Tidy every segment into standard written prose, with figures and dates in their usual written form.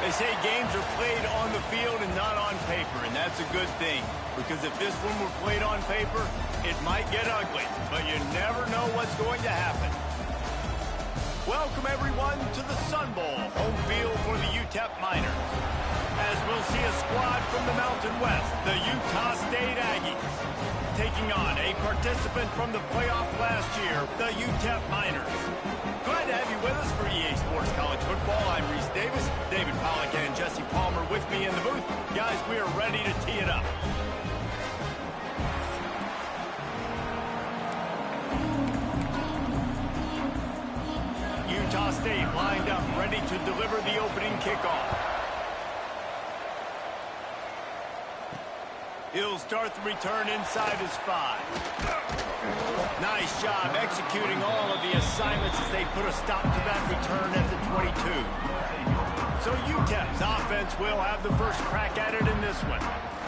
They say games are played on the field and not on paper, and that's a good thing. Because if this one were played on paper, it might get ugly, but you never know what's going to happen. Welcome, everyone, to the Sun Bowl, home field for the Utep Miners. As we'll see a squad from the Mountain West, the Utah State Aggies, taking on a participant from the playoff last year, the Utep Miners. Glad to have you with us for EA Sports College Football. I'm Reese Davis, David Pollack and Jesse Palmer with me in the booth. Guys, we are ready to tee it up. Utah State lined up, ready to deliver the opening kickoff. He'll start the return inside his 5. Nice job executing all of the assignments as they put a stop to that return at the 22. So Utep's offense will have the first crack at it in this one.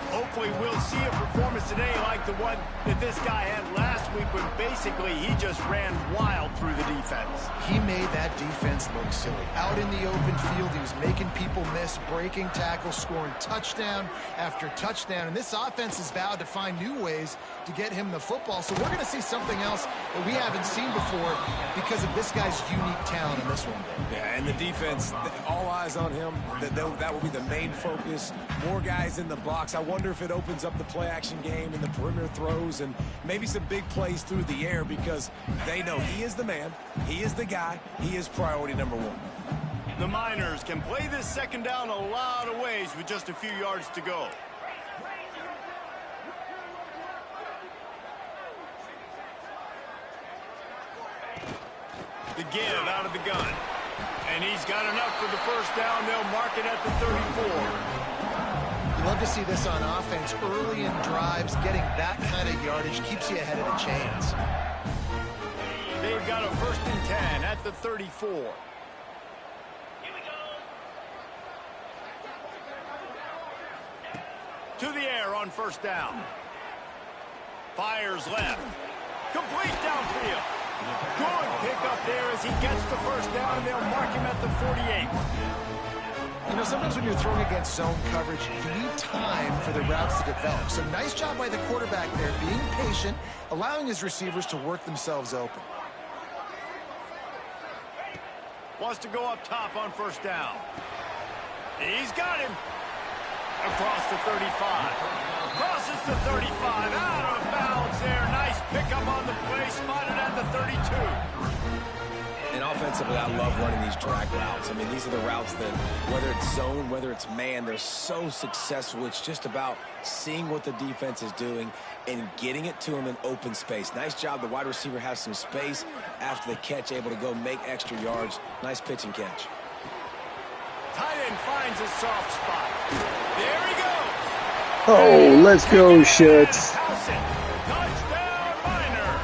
Hopefully we'll see a performance today like the one that this guy had last week when basically he just ran wild through the defense. He made that defense look silly. Out in the open field, he was making people miss, breaking tackles, scoring touchdown after touchdown. And this offense has vowed to find new ways to get him the football. So we're going to see something else that we haven't seen before because of this guy's unique talent in this one. Yeah, and the defense, all eyes on him. That will be the main focus. More guys in the box. I wonder if it opens up the play-action game and the perimeter throws and maybe some big plays through the air because they know he is the man, he is the guy, he is priority number one. The Miners can play this second down a lot of ways with just a few yards to go. The give out of the gun. And he's got enough for the first down. They'll mark it at the 34. Love to see this on offense. Early in drives, getting that kind of yardage keeps you ahead of the chains. They've got a 1st and 10 at the 34. Here we go. To the air on 1st down. Fires left. Complete downfield. Good pick up there as he gets the 1st down, and they'll mark him at the 48. You know, sometimes when you're throwing against zone coverage, you need time for the routes to develop. So nice job by the quarterback there, being patient, allowing his receivers to work themselves open. Wants to go up top on 1st down. He's got him. Across the 35. Crosses the 35. Out of bounds there. Nice pickup on the play. Spotted at the 32. And offensively, I love running these drag routes. I mean, these are the routes that, whether it's zone, whether it's man, they're so successful. It's just about seeing what the defense is doing and getting it to him in open space. Nice job. The wide receiver has some space after the catch, able to go make extra yards. Nice pitch and catch. Tight end finds a soft spot. There he goes. Oh, let's go, Schutz. Touchdown, Miners.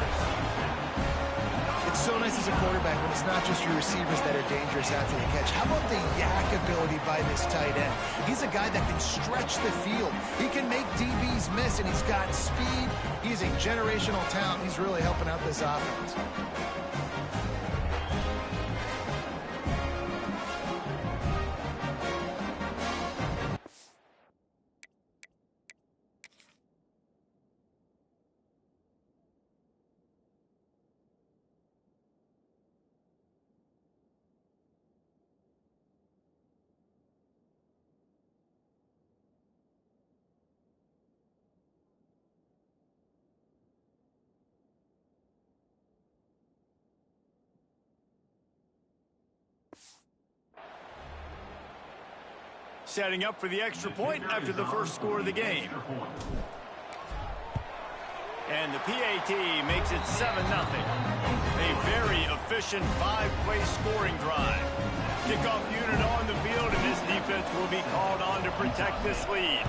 It's so nice as a quarterback when it's not just your receivers that are dangerous after the catch. How about the yak ability by this tight end? He's a guy that can stretch the field. He can make DBs miss, and he's got speed. He's a generational talent. He's really helping out this offense. Setting up for the extra point after the first score of the game. And the PAT makes it 7-0. A very efficient 5-play scoring drive. Kickoff unit on the field, and this defense will be called on to protect this lead.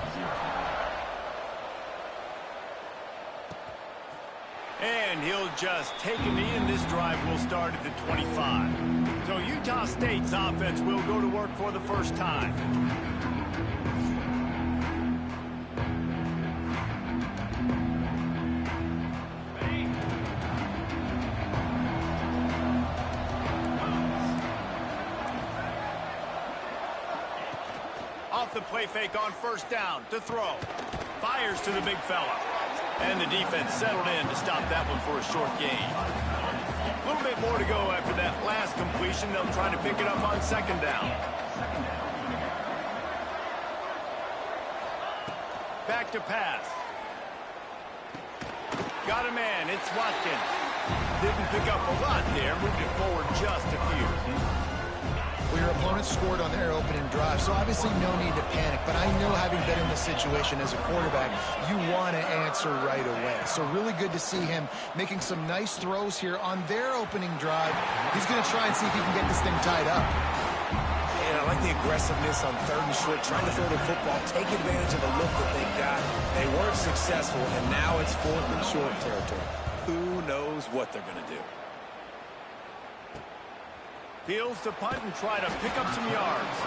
And he'll just take a knee, and this drive will start at the 25. So Utah State's offense will go to work for the first time. off the play fake on first down to throw. Fires to the big fella. And the defense settled in to stop that one for a short gain. A little bit more to go after that last completion. They'll try to pick it up on second down. Back to pass. Got a man. It's Watkins. Didn't pick up a lot there. Moved it forward just a few. Well, your opponent scored on their opening drive, so obviously no need to panic. But I know, having been in this situation as a quarterback, you want to answer right away. So really good to see him making some nice throws here on their opening drive. He's going to try and see if he can get this thing tied up. And I like the aggressiveness on third and short, trying to throw the football, take advantage of the look that they got. They weren't successful, and now it's fourth and short territory. Who knows what they're going to do? Fields to punt and try to pick up some yards.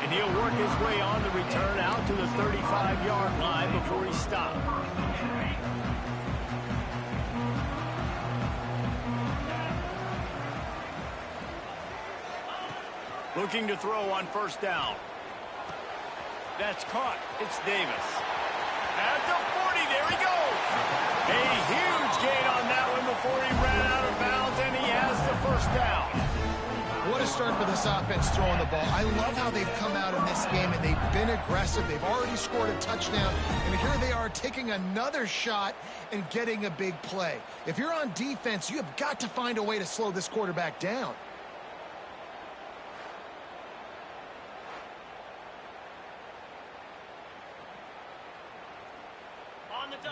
And he'll work his way on the return out to the 35-yard line before he stopped. Looking to throw on first down. That's caught. It's Davis. At the 40, there he goes. A huge gain on that one before he ran out of bounds, and he has the first down. What a start for this offense throwing the ball. I love how they've come out in this game, and they've been aggressive. They've already scored a touchdown, and here they are taking another shot and getting a big play. If you're on defense, you have got to find a way to slow this quarterback down.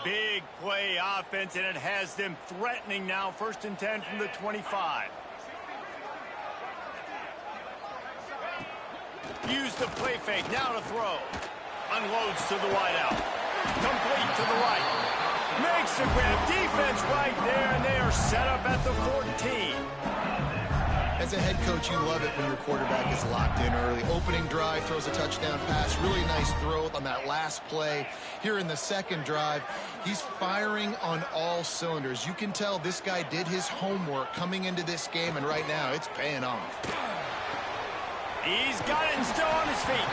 Big play offense, and it has them threatening now. 1st and 10 from the 25. Use the play fake, now to throw. Unloads to the wideout. Complete to the right. Makes the grab. Defense right there, and they are set up at the 14. As a head coach, you love it when your quarterback is locked in early. Opening drive, throws a touchdown pass. Really nice throw on that last play. Here in the second drive, he's firing on all cylinders. You can tell this guy did his homework coming into this game, and right now it's paying off. He's got it and still on his feet.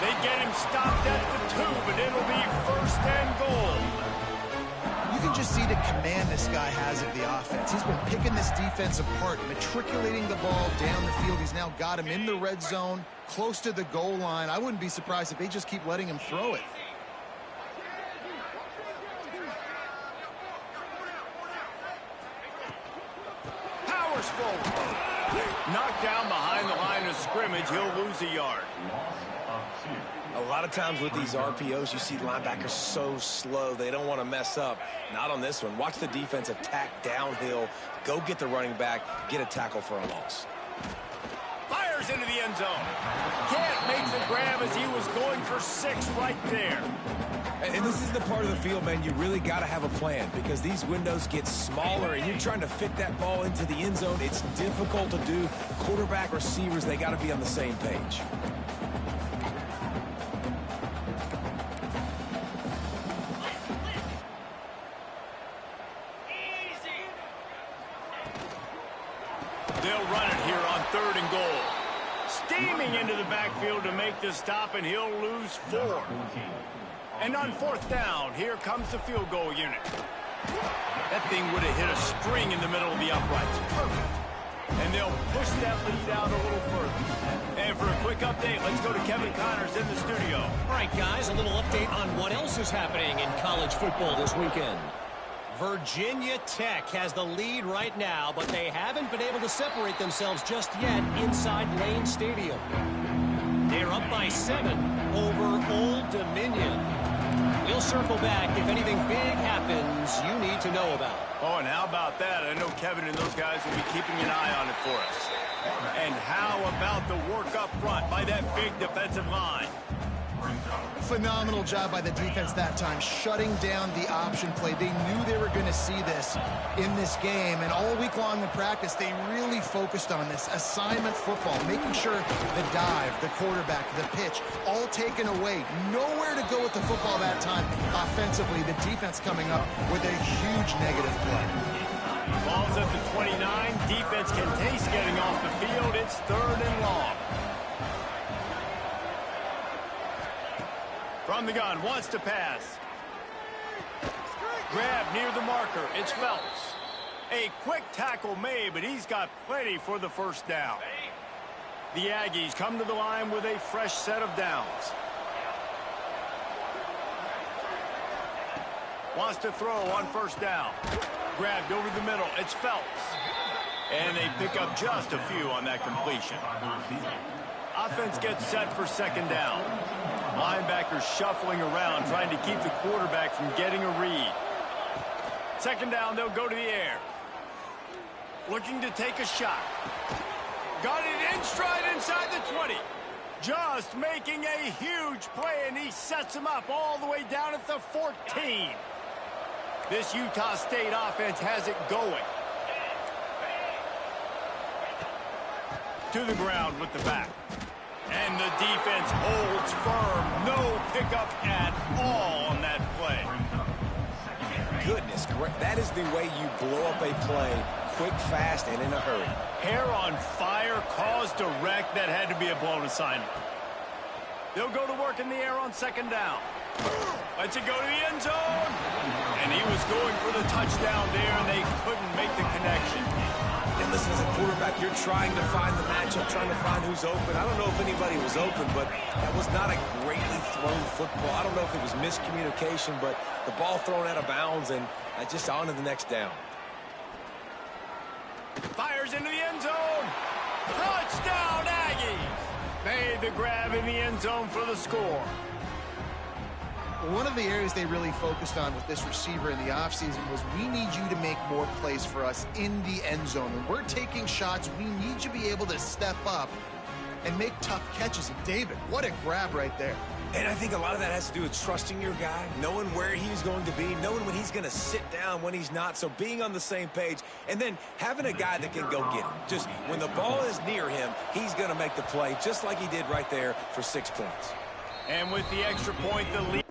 They get him stopped at the 2, but it'll be 1st and goal. You can just see the command this guy has of the offense. He's been picking this defense apart, matriculating the ball down the field. He's now got him in the red zone, close to the goal line. I wouldn't be surprised if they just keep letting him throw it. Powers forward. Knocked down behind the line of scrimmage. He'll lose a yard. A lot of times with these RPOs, you see linebackers so slow, they don't want to mess up. Not on this one. Watch the defense attack downhill, go get the running back, get a tackle for a loss. Fires into the end zone. Can't make the grab as he was going for 6 right there. And this is the part of the field, man, you really got to have a plan because these windows get smaller and you're trying to fit that ball into the end zone. It's difficult to do. Quarterback, receivers, they got to be on the same page. They'll run it here on 3rd and goal. Steaming into the backfield to make the stop, and he'll lose 4. And on 4th down, here comes the field goal unit. That thing would have hit a string in the middle of the uprights. Perfect. And they'll push that lead out a little further. And for a quick update, let's go to Kevin Connors in the studio. All right, guys, a little update on what else is happening in college football this weekend. Virginia Tech has the lead right now, but they haven't been able to separate themselves just yet inside Lane Stadium. They're up by 7 over Old Dominion. We'll circle back if anything big happens you need to know about. Oh, and how about that? I know Kevin and those guys will be keeping an eye on it for us. And how about the work up front by that big defensive line? Phenomenal job by the defense that time, shutting down the option play. They knew they were going to see this in this game, and all week long in practice, they really focused on this assignment football, making sure the dive, the quarterback, the pitch, all taken away. Nowhere to go with the football that time. Offensively, the defense coming up with a huge negative play. Ball's at the 29. Defense can taste getting off the field. It's 3rd and long. From the gun, wants to pass. Grab near the marker. It's Phelps. A quick tackle made, but he's got plenty for the first down. The Aggies come to the line with a fresh set of downs. Wants to throw on first down. Grabbed over the middle. It's Phelps. And they pick up just a few on that completion. Offense gets set for second down. Linebackers shuffling around, trying to keep the quarterback from getting a read. Second down, they'll go to the air. Looking to take a shot. Got it in stride inside the 20. Just making a huge play, and he sets him up all the way down at the 14. This Utah State offense has it going. To the ground with the back. And the defense holds firm. No pickup at all on that play. Goodness, that is the way you blow up a play quick, fast, and in a hurry. Hair on fire, caused a wreck. That had to be a blown assignment. They'll go to work in the air on second down. Let's it go to the end zone. And he was going for the touchdown there, and they couldn't make the connection. And listen, as a quarterback, you're trying to find the matchup, trying to find who's open. I don't know if anybody was open, but that was not a greatly thrown football. I don't know if it was miscommunication, but the ball thrown out of bounds, and just on to the next down. Fires into the end zone. Touchdown, Aggies. Made the grab in the end zone for the score. One of the areas they really focused on with this receiver in the offseason was we need you to make more plays for us in the end zone. When we're taking shots, we need you to be able to step up and make tough catches. And David, what a grab right there. And I think a lot of that has to do with trusting your guy, knowing where he's going to be, knowing when he's going to sit down, when he's not, so being on the same page, and then having a guy that can go get him. Just when the ball is near him, he's going to make the play, just like he did right there for 6 points. And with the extra point, the lead.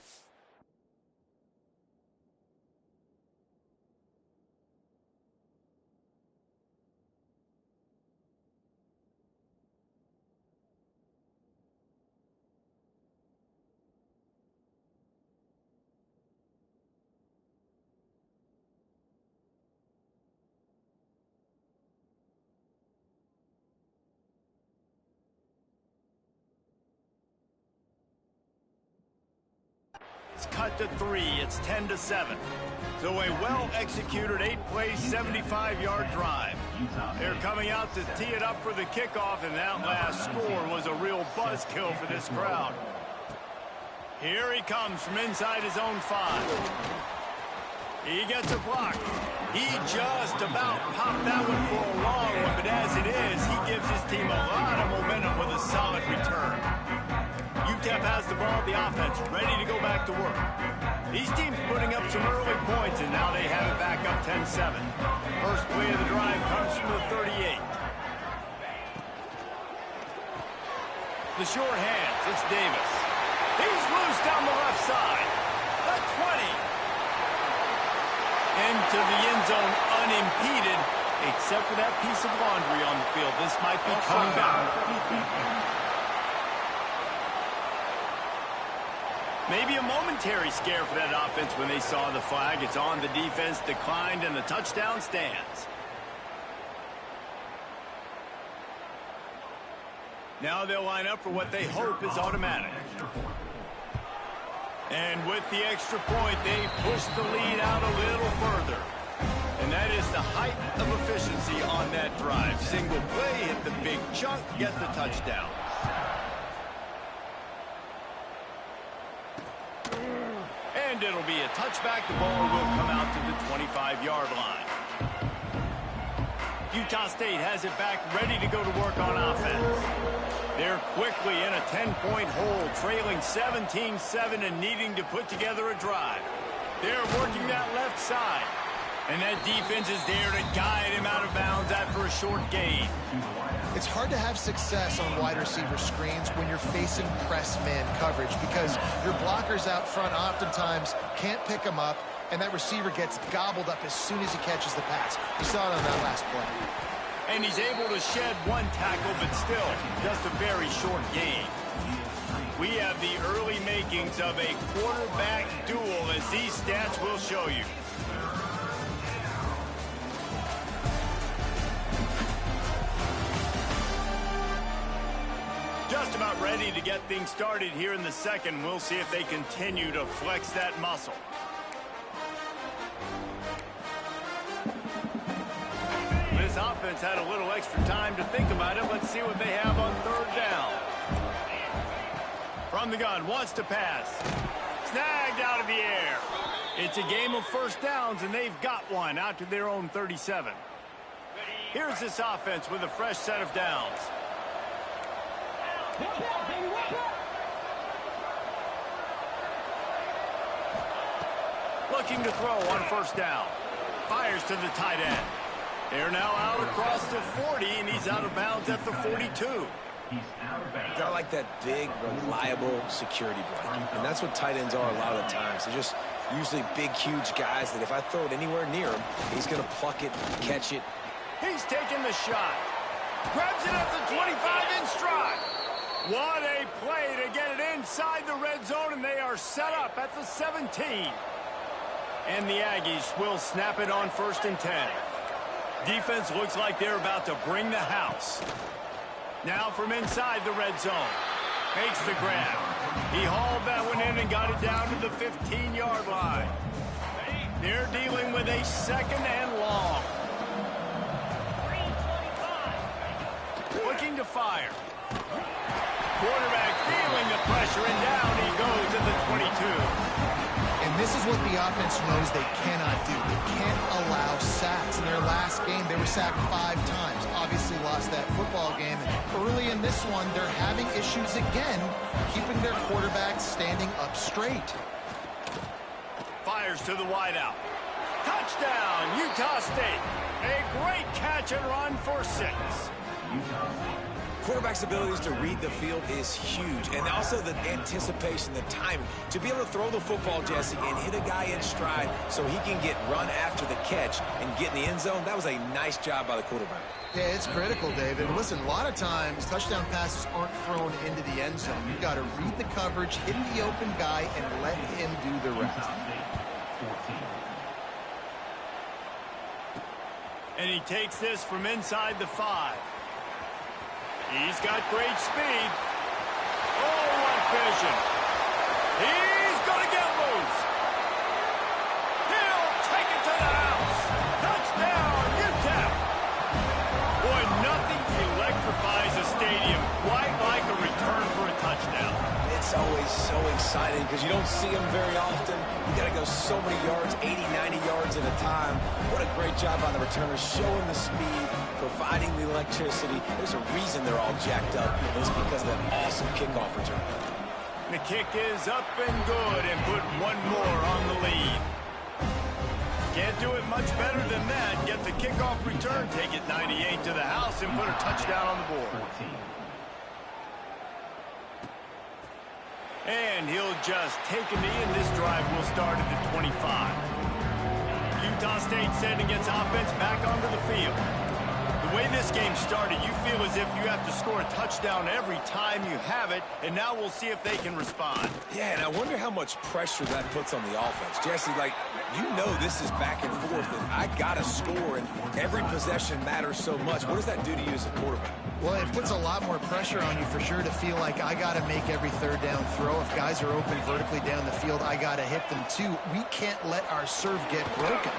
It's cut to 3. It's 10-7. So a well-executed 8-play, 75-yard drive. They're coming out to tee it up for the kickoff, and that last score was a real buzzkill for this crowd. Here he comes from inside his own 5. He gets a block. He just about popped that one for a long one, but as it is, he gives his team a lot of momentum with a solid return. Utep has the ball, the offense ready to go back to work. These teams putting up some early points, and now they have it back up 10-7. First play of the drive comes from the 38. The short hands, it's Davis. He's loose down the left side. The 20. Into the end zone unimpeded, except for that piece of laundry on the field. This might be coming back. Maybe a momentary scare for that offense when they saw the flag. It's on, the defense declined, and the touchdown stands. Now they'll line up for what they hope is automatic. And with the extra point, they push the lead out a little further. And that is the height of efficiency on that drive. Single play, hit the big chunk, get the touchdown. And it'll be a touchback. The ball will come out to the 25-yard line. Utah State has it back, ready to go to work on offense. They're quickly in a 10-point hole, trailing 17-7 and needing to put together a drive. They're working that left side. And that defense is there to guide him out of bounds after a short gain. It's hard to have success on wide receiver screens when you're facing press man coverage because your blockers out front oftentimes can't pick them up, and that receiver gets gobbled up as soon as he catches the pass. We saw it on that last play. And he's able to shed one tackle, but still, just a very short gain. We have the early makings of a quarterback duel, as these stats will show you. Just about ready to get things started here in the second. We'll see if they continue to flex that muscle. This offense had a little extra time to think about it. Let's see what they have on third down. From the gun, wants to pass. Snagged out of the air. It's a game of first downs, and they've got one out to their own 37. Here's this offense with a fresh set of downs. Looking to throw on first down. Fires to the tight end. They're now out across the 40, and he's out of bounds at the 42. Got to like that big, reliable security blanket. And that's what tight ends are a lot of the times. They're just usually big, huge guys that if I throw it anywhere near him, he's going to pluck it, catch it. He's taking the shot. Grabs it at the 25 in stride. What a play to get it inside the red zone, and they are set up at the 17. And the Aggies will snap it on 1st and 10. Defense looks like they're about to bring the house. Now from inside the red zone. Makes the grab. He hauled that one in and got it down to the 15-yard line. They're dealing with a second and long. Looking to fire. Quarterback feeling the pressure, and down he goes at the 22. And this is what the offense knows they cannot do. They can't allow sacks. In their last game, they were sacked 5 times. Obviously lost that football game. Early in this one, they're having issues again, keeping their quarterback standing up straight. Fires to the wideout. Touchdown, Utah State. A great catch and run for 6. Quarterback's abilities to read the field is huge, and also the anticipation, the timing. To be able to throw the football, Jesse, and hit a guy in stride so he can get run after the catch and get in the end zone, that was a nice job by the quarterback. Yeah, it's critical, David. And listen, a lot of times touchdown passes aren't thrown into the end zone. You've got to read the coverage, hit the open guy, and let him do the rest. And he takes this from inside the 5. He's got great speed. Oh, what vision. He's going to get loose. He'll take it to the house. Touchdown, Utep. Boy, nothing electrifies a stadium quite like a return for a touchdown. It's always so exciting because you don't see them very often. You got to go so many yards, 80, 90 yards at a time. What a great job by the returners, showing the speed, providing the electricity. There's a reason they're all jacked up. It's because of that awesome kickoff return. The kick is up and good, and put one more on the lead. Can't do it much better than that. Get the kickoff return, take it 98 to the house, and put a touchdown on the board. And he'll just take a knee, and this drive will start at the 25. Utah State sending its offense back onto the field. The way this game started, you feel as if you have to score a touchdown every time you have it, and now we'll see if they can respond. Yeah, and I wonder how much pressure that puts on the offense. Jesse, like, you know this is back and forth, and I got to score, and every possession matters so much. What does that do to you as a quarterback? Well, it puts a lot more pressure on you for sure to feel like I got to make every third down throw. If guys are open vertically down the field, I got to hit them too. We can't let our serve get broken.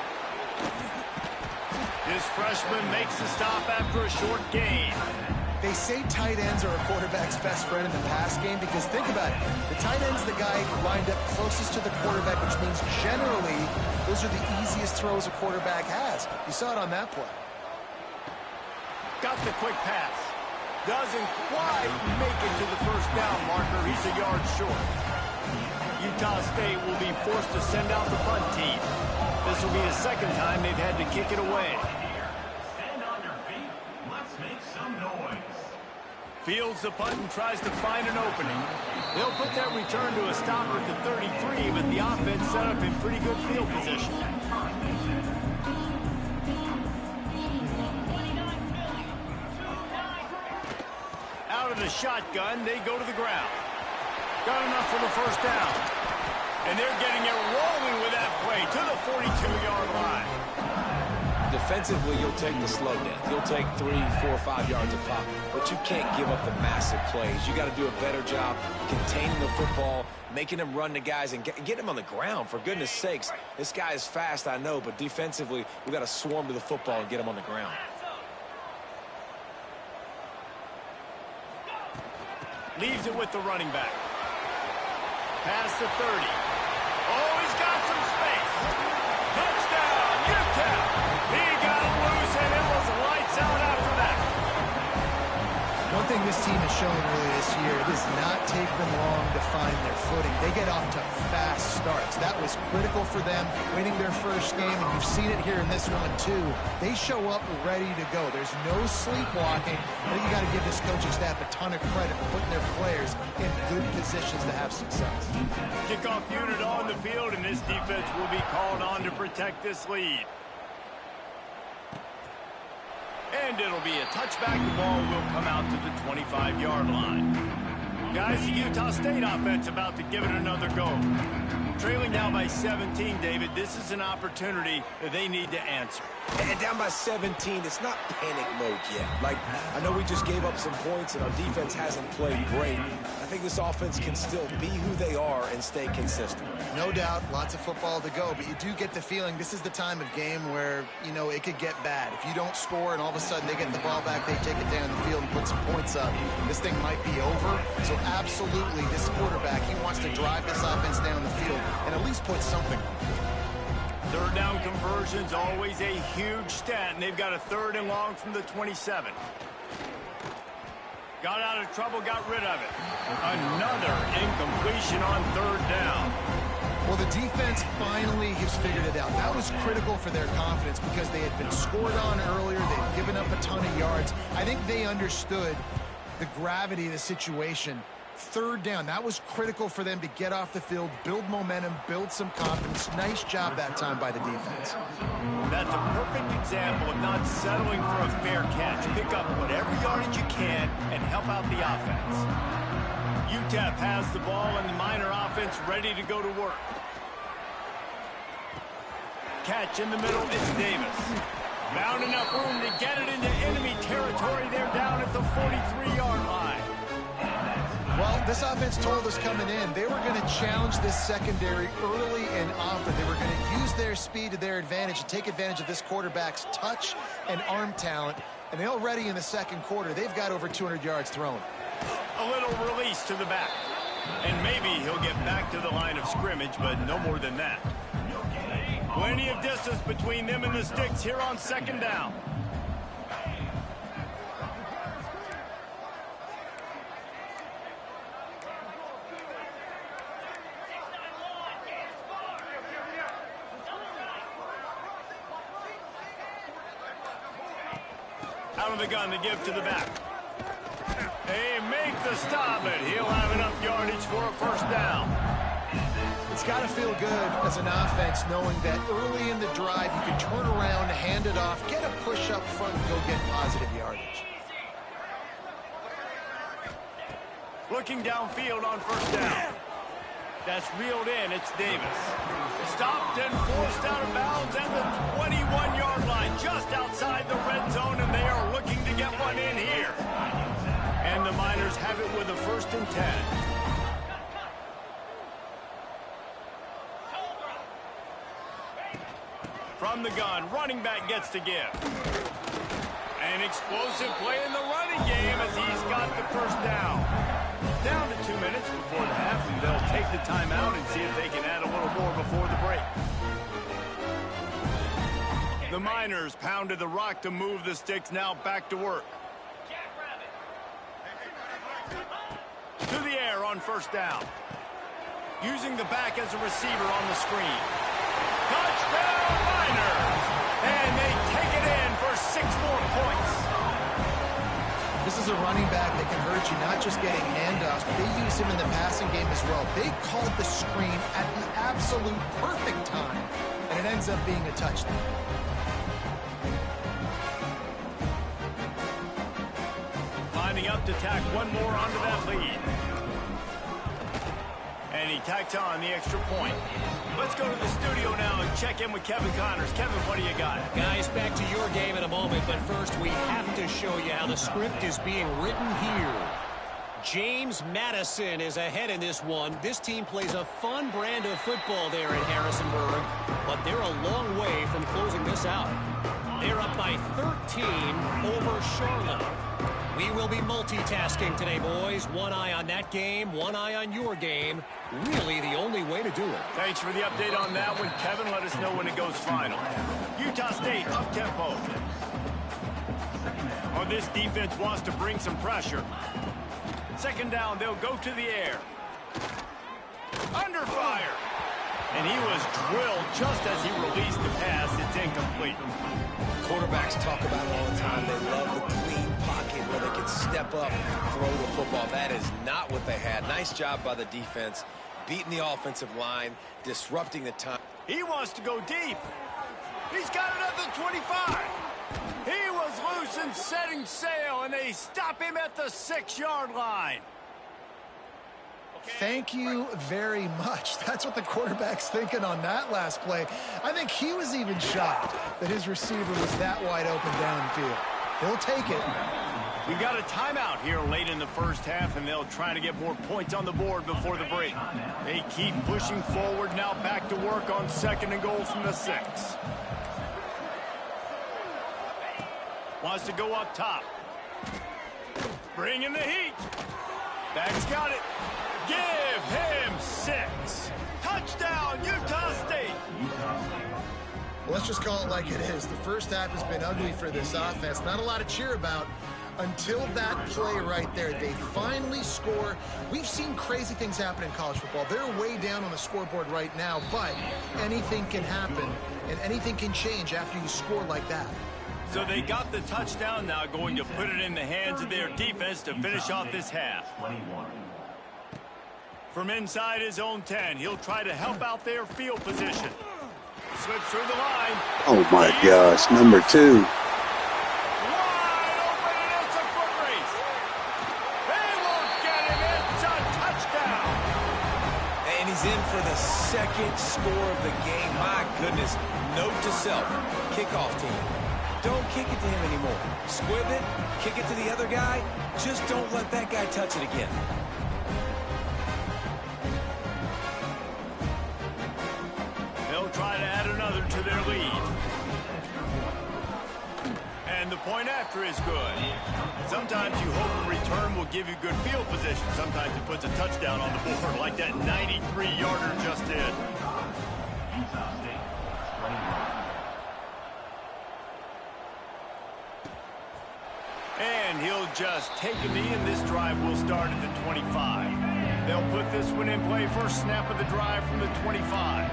This freshman makes the stop after a short gain. They say tight ends are a quarterback's best friend in the pass game because think about it. The tight end's the guy lined up closest to the quarterback, which means generally those are the easiest throws a quarterback has. You saw it on that play. Got the quick pass. Doesn't quite make it to the first down marker. He's a yard short. Utah State will be forced to send out the punt team. This will be the second time they've had to kick it away. Stand on your feet. Let's make some noise. Fields the punt and tries to find an opening. They'll put that return to a stopper at the 33, but the offense set up in pretty good field position. out of the shotgun. They go to the ground. Got enough for the first down. And they're getting it rolling with that play to the 42-yard line. Defensively, you'll take the slow down. You'll take 3, 4, 5 yards a pop, but you can't give up the massive plays. You got to do a better job containing the football, making them run the guys, and get them on the ground. For goodness sakes, this guy is fast, I know, but defensively, we got to swarm to the football and get him on the ground. Leaves it with the running back. Past the 30. Oh, he's got some space. Touchdown, Utep. He got him loose, and it was lights out after that. One thing this team has shown really this year, it does not take them long to find their footing. They get off to fast starts. That was critical for them, winning their first game, and you've seen it here in this one too. They show up ready to go. There's no sleepwalking. I think you got to give this coaching staff a ton of credit for putting their players in good positions to have success. Kickoff unit on the field, and this defense will be called on to protect this lead. And it'll be a touchback. The ball will come out to the 25-yard line. Guys, the Utah State offense about to give it another go. Trailing now by 17, David. This is an opportunity that they need to answer. And down by 17, it's not panic mode yet. Like, I know we just gave up some points and our defense hasn't played great. I think this offense can still be who they are and stay consistent. No doubt, lots of football to go, but you do get the feeling this is the time of game where, you know, it could get bad. If you don't score and all of a sudden they get the ball back, they take it down the field and put some points up, this thing might be over. So absolutely, this quarterback, he wants to drive this offense down the field and at least put something on it. Third down conversion's always a huge stat, and they've got a 3rd and long from the 27. Got out of trouble, got rid of it. Another incompletion on 3rd down. Well, the defense finally has figured it out. That was critical for their confidence because they had been scored on earlier. They'd given up a ton of yards. I think they understood the gravity of the situation. 3rd down, that was critical for them to get off the field, build momentum, build some confidence. Nice job that time by the defense. That's a perfect example of not settling for a fair catch. Pick up whatever yardage you can and help out the offense. Utep has the ball and the Miner offense ready to go to work. Catch in the middle, it's Davis. Found enough room to get it into enemy territory. They're down at the 43-yard line. Well, this offense told us coming in they were going to challenge this secondary early and often. They were going to use their speed to their advantage and take advantage of this quarterback's touch and arm talent. And they already in the second quarter, they've got over 200 yards thrown. A little release to the back. And maybe he'll get back to the line of scrimmage, but no more than that. Plenty of distance between them and the sticks here on 2nd down. Out of the gun to give to the back. They make the stop, but he'll have enough yardage for a 1st down. It's got to feel good as an offense knowing that early in the drive you can turn around, hand it off, get a push up front, and go get positive yardage. Looking downfield on 1st down. That's reeled in. It's Davis. Stopped and forced out of bounds at the 21-yard line, just outside the red zone, and they are looking to get one in here. And the Miners have it with a 1st and 10. From the gun, running back gets to give. An explosive play in the running game as he's got the 1st down. Down to 2 minutes before the half, and they'll take the timeout and see if they can add a little more before the break. The Miners pounded the rock to move the sticks, now back to work. To the air on 1st down. Using the back as a receiver on the screen. Touchdown Miners! And they take it in for 6 more points. This is a running back that can hurt you, not just getting handoffs, but they use him in the passing game as well. They called the screen at the absolute perfect time, and it ends up being a touchdown. Finding out look to tack one more onto that lead. And he tacks on the extra point. Let's go to the studio now and check in with Kevin Connors. Kevin, what do you got? Guys, back to your game in a moment, but first we have to show you how the script is being written here. James Madison is ahead in this one. This team plays a fun brand of football there in Harrisonburg, but they're a long way from closing this out. They're up by 13 over Charlotte. We will be multitasking today, boys. One eye on that game, one eye on your game. Really the only way to do it. Thanks for the update on that one, Kevin. Let us know when it goes final. Utah State up-tempo. Oh, this defense wants to bring some pressure. Second down, they'll go to the air. Under fire. And he was drilled just as he released the pass. It's incomplete. Quarterbacks talk about it all the time. They love the clean pocket where they can step up, throw the football. That is not what they had. Nice job by the defense, beating the offensive line, disrupting the time. He wants to go deep. He's got another 25. He was loose and setting sail, and they stop him at the 6-yard line. Thank you very much. That's what the quarterback's thinking on that last play. I think he was even shocked that his receiver was that wide open downfield. He'll take it. We got a timeout here late in the first half, and they'll try to get more points on the board before the break. They keep pushing forward, now back to work on 2nd and goal from the 6. Wants to go up top. Bring in the heat. Back's got it. Give him 6. Touchdown, Utah State. Well, let's just call it like it is. The first half has been ugly for this offense. Not a lot to cheer about until that play right there. They finally score. We've seen crazy things happen in college football. They're way down on the scoreboard right now, but anything can happen, and anything can change after you score like that. So they got the touchdown, now going to put it in the hands of their defense to finish off this half. From inside his own 10, he'll try to help out their field position. Slips through the line. Oh my gosh, number 2. Wide open, and it's a foot race. They won't get him. It's a touchdown. And he's in for the 2nd score of the game. My goodness. Note to self, kickoff team. Don't kick it to him anymore. Squib it, kick it to the other guy. Just don't let that guy touch it again. They'll try to add another to their lead. And the point after is good. Sometimes you hope a return will give you good field position. Sometimes it puts a touchdown on the board like that 93-yarder just did. And he'll just take a knee, and this drive will start at the 25. They'll put this one in play. First snap of the drive from the 25.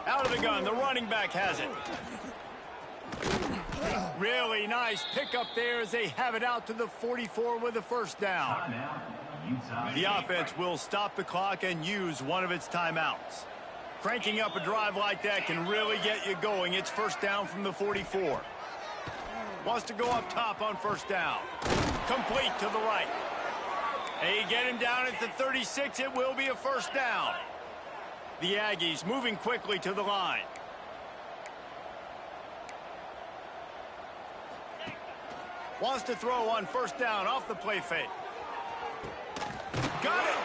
Out of the gun, the running back has it. Really nice pickup there as they have it out to the 44 with a first down. The offense will stop the clock and use one of its timeouts. Cranking up a drive like that can really get you going. It's first down from the 44. Wants to go up top on first down. Complete to the right. They get him down at the 36. It will be a first down. The Aggies moving quickly to the line. Wants to throw on first down off the play fake. Got it!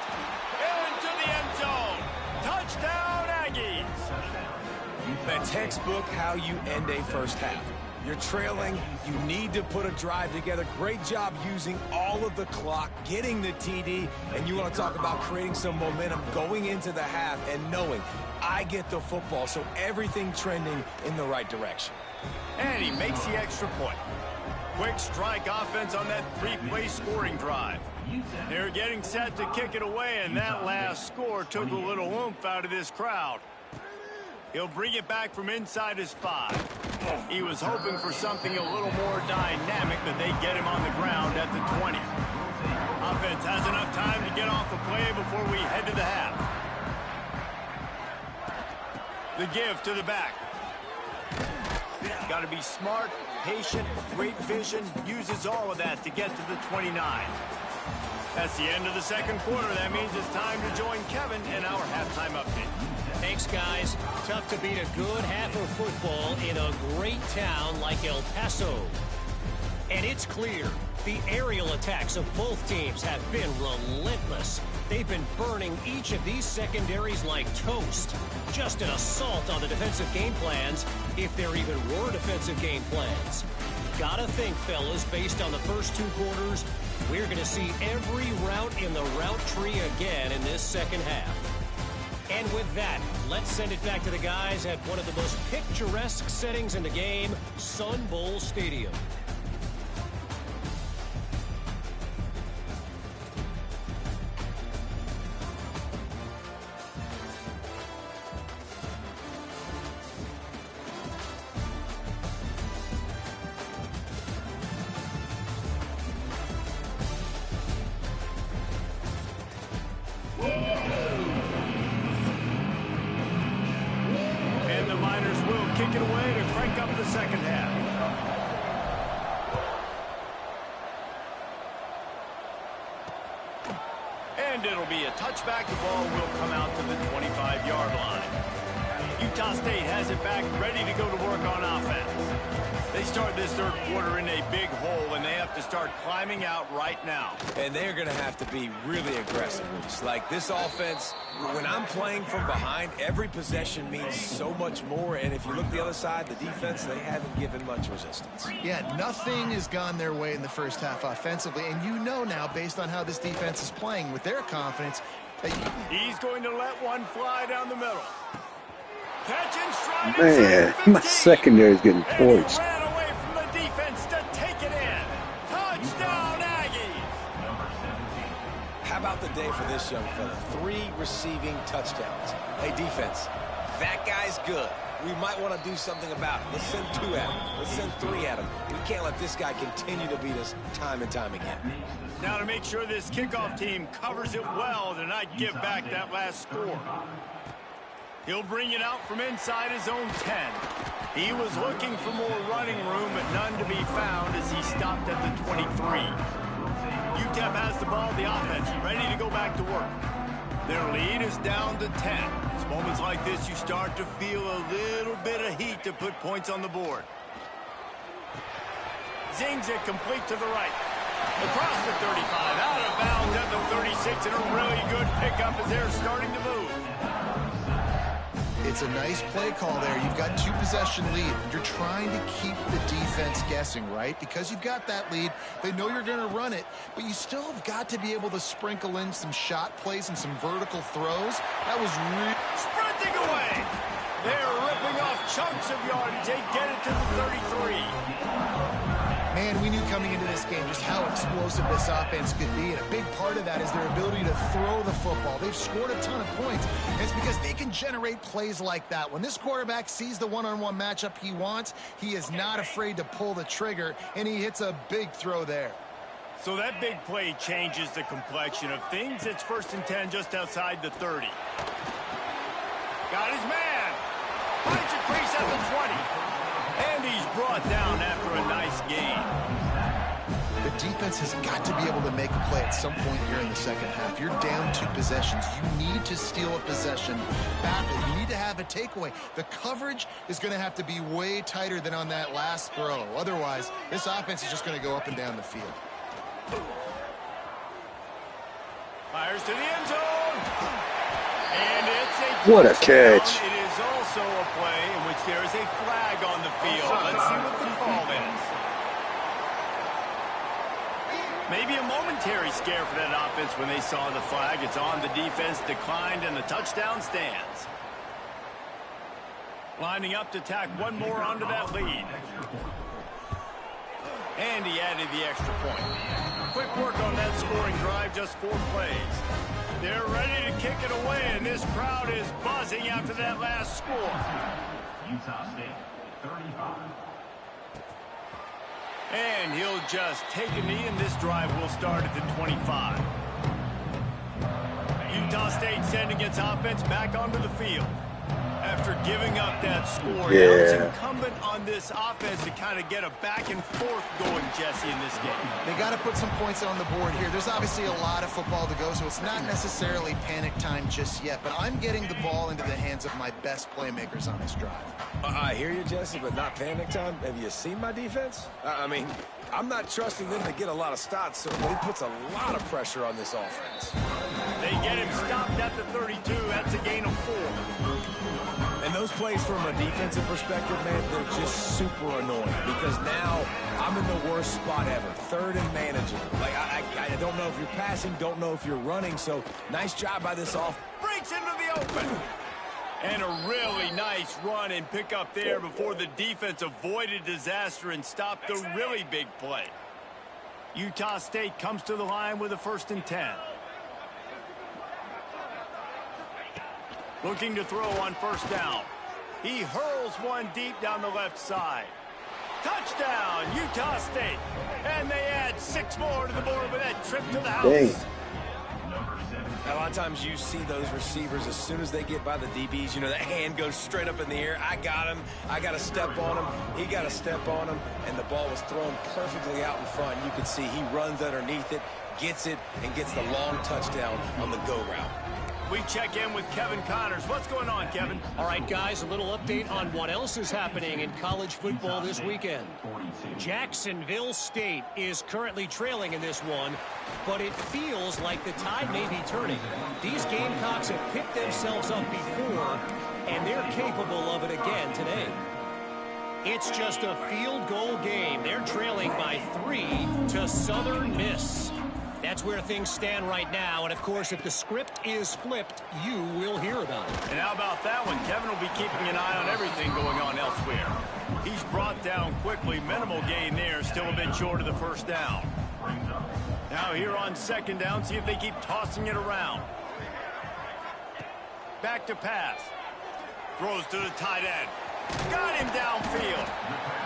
Into the end zone. Touchdown, Aggies! The textbook how you end a first half. You're trailing. You need to put a drive together. Great job using all of the clock, getting the TD, and you want to talk about creating some momentum going into the half and knowing I get the football, so everything trending in the right direction. And he makes the extra point. Quick strike offense on that 3-play scoring drive. They're getting set to kick it away, and that last score took a little oomph out of this crowd. He'll bring it back from inside his 5. He was hoping for something a little more dynamic, but they get him on the ground at the 20. Offense has enough time to get off the play before we head to the half. The give to the back. Got to be smart, patient, great vision, uses all of that to get to the 29. That's the end of the second quarter. That means it's time to join Kevin in our halftime update. Thanks, guys. Tough to beat a good half of football in a great town like El Paso. And it's clear the aerial attacks of both teams have been relentless. They've been burning each of these secondaries like toast. Just an assault on the defensive game plans, if there even were defensive game plans. Gotta think, fellas, based on the first two quarters, we're going to see every route in the route tree again in this second half. And with that, let's send it back to the guys at one of the most picturesque settings in the game, Sun Bowl Stadium. Kick it away to crank up the second half. And it'll be a touchback. The ball will come out to the 25-yard line. Utah State has it back, ready to go to work on offense. They start this third quarter in a big hole, and they have to start climbing out right now. And they're going to have to be really aggressive. Like this offense, when I'm playing from behind, every possession means so much more. And if you look the other side, the defense, they haven't given much resistance. Yeah, nothing has gone their way in the first half offensively. And you know now, based on how this defense is playing with their confidence, that he's going to let one fly down the middle. Catch and stride. Man, my secondary is getting torched. Ran away from the defense to take it in. Touchdown, Aggies. How about the day for this young fella? 3 receiving touchdowns. Hey, defense, that guy's good. We might want to do something about it. Let's send 2 at him. Let's send 3 at him. We can't let this guy continue to beat us time and time again. Now to make sure this kickoff team covers it well to not give back that last score. He'll bring it out from inside his own 10. He was looking for more running room, but none to be found as he stopped at the 23. Utep has the ball, the offense, ready to go back to work. Their lead is down to 10. It's moments like this you start to feel a little bit of heat to put points on the board. Zings it complete to the right. Across the 35, out of bounds at the 36, and a really good pickup as they're starting to move. it's a nice play call there. You've got 2-possession lead. You're trying to keep the defense guessing, right? Because you've got that lead, they know you're going to run it, but you still have got to be able to sprinkle in some shot plays and some vertical throws. That was really... Sprinting away! They're ripping off chunks of yardage. They get it to the 33. Man, we knew coming into this game just how explosive this offense could be, and a big part of that is their ability to throw the football. They've scored a ton of points, and it's because they can generate plays like that. When this quarterback sees the one-on-one matchup he wants, he is not afraid to pull the trigger, and he hits a big throw there. So that big play changes the complexion of things. It's 1st and 10 just outside the 30. Got his man. Finds a crease at the 20. And he's brought down after a nice gain. The defense has got to be able to make a play at some point here in the second half. You're down 2 possessions. You need to steal a possession badly. You need to have a takeaway. The coverage is going to have to be way tighter than on that last throw. Otherwise, this offense is just going to go up and down the field. Fires to the end zone. And it's a What a touchdown. catch. It is also a play in which there is a flag on the field. Let's see what the call is. Maybe a momentary scare for that offense when they saw the flag. It's on, the defense declined, and the touchdown stands. Lining up to tack one more onto that lead. And he added the extra point. Quick work on that scoring drive, just 4 plays. They're ready to kick it away, and this crowd is buzzing after that last score. Utah State, 35. And he'll just take a knee, and this drive will start at the 25. Utah State sending its offense back onto the field. After giving up that score, now it's Yeah. incumbent on this offense to kind of get a back and forth going, Jesse, in this game. They got to put some points on the board here. There's obviously a lot of football to go, so it's not necessarily panic time just yet, but I'm getting the ball into the hands of my best playmakers on this drive. I hear you, Jesse, but not panic time. Have you seen my defense? I mean, I'm not trusting them to get a lot of stops, so he puts a lot of pressure on this offense. They get him stopped at the 32. That's a gain of 4. And those plays from a defensive perspective, man, they're just super annoying because now I'm in the worst spot ever. 3rd and manageable. Like, I don't know if you're passing, don't know if you're running, so nice job by this off. Breaks into the open. And a really nice run and pick up there before the defense avoided disaster and stopped the really big play. Utah State comes to the line with a 1st and 10. Looking to throw on 1st down. He hurls one deep down the left side. Touchdown, Utah State. And they add 6 more to the board with that trip to the house. Dang. A lot of times you see those receivers, as soon as they get by the DBs, you know, that hand goes straight up in the air. I got him. I got to step on him. He got to step on him. And the ball was thrown perfectly out in front. You can see he runs underneath it, gets it, and gets the long touchdown on the go route. We check in with Kevin Connors. What's going on, Kevin? All right, guys, a little update on what else is happening in college football this weekend. Jacksonville State is currently trailing in this one, but it feels like the tide may be turning. These Gamecocks have picked themselves up before, and they're capable of it again today. It's just a field goal game. They're trailing by 3 to Southern Miss. That's where things stand right now, and of course, if the script is flipped, you will hear about it. And how about that one? Kevin will be keeping an eye on everything going on elsewhere. He's brought down quickly. Minimal gain there, still a bit short of the 1st down. Now here on 2nd down, see if they keep tossing it around. Back to pass. Throws to the tight end. Got him downfield.